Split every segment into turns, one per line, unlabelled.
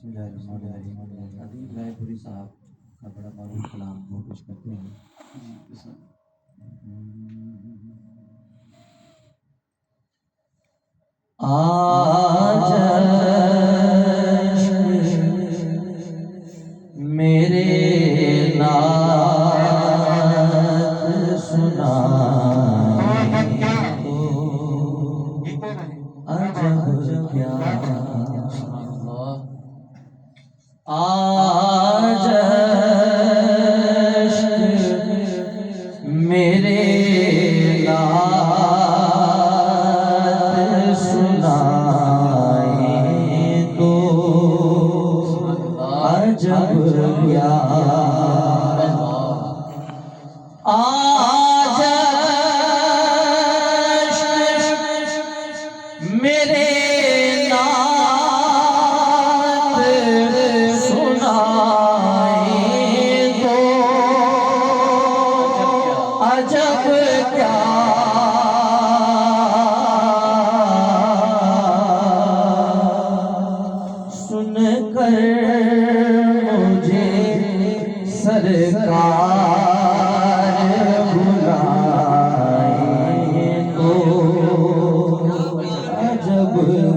अदीब रायपुरी साहब का बड़ा मालूम कलाम वो पेश करते हैं। आज मेरे नात सुनाए तो अजब क्या आज मेरे नात सुनाए तो अजब क्या आज मेरे अजब क्या सुनकर मुझे सरकार बुलाए तो अजब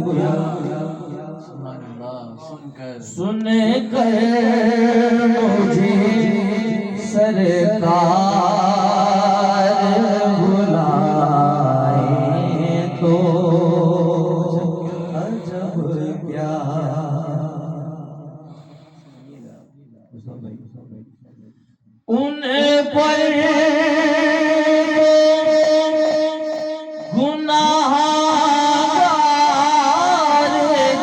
क्या सुनकर मुझे सरकार बुलाए तो अजब क्या उन पर गुनाहगार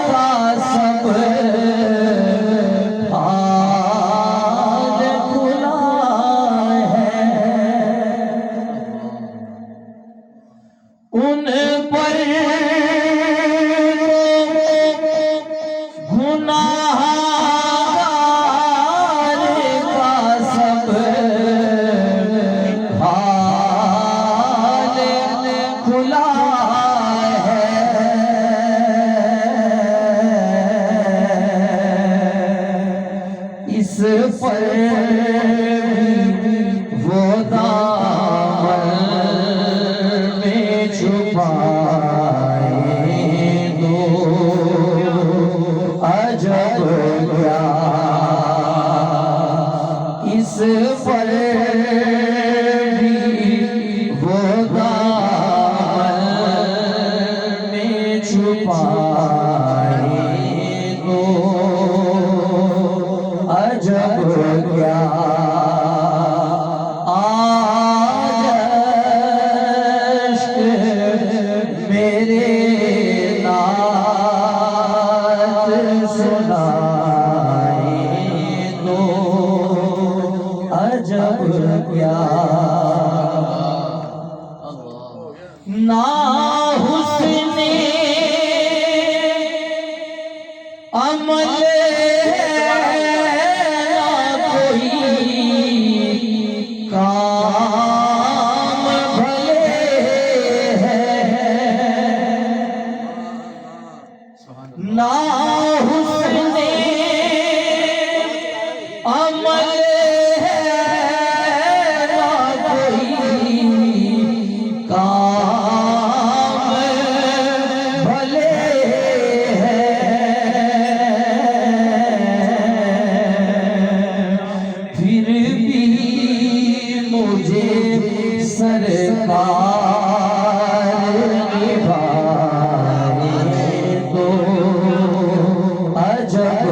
का सब उन पर गुनाहगार का सब हाल खुला है। इस पर वो छुपाए दो अजब क्या इस पर वो दामन में छुपाए दो अजब क्या मेरे नात सुनाए तो अजब क्या ना हुस्ने अमल ना कोई काम ना हुस्ने अमल ना कोई काम भले फिर भी मुझे सरकार निभाए तो अजब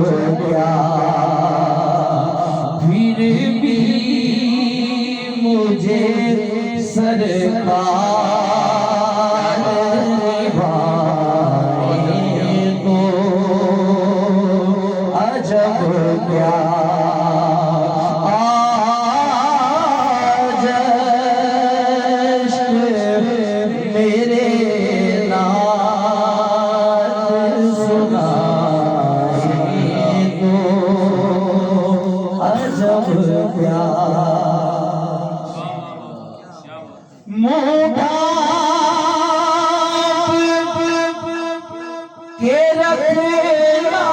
क्या फिर भी मुझे सरकार निभाए तो अजब क्या आज मेरे नात सुनाए तो अजब क्या मुँह ढाँप के रखना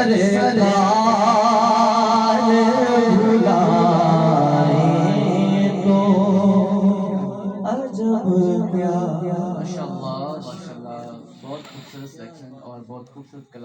सरकार भुलाए तो अजब क्या।
माशाल्लाह माशाल्लाह, बहुत खूबसूरत सिलेक्शन और बहुत खूबसूरत कला।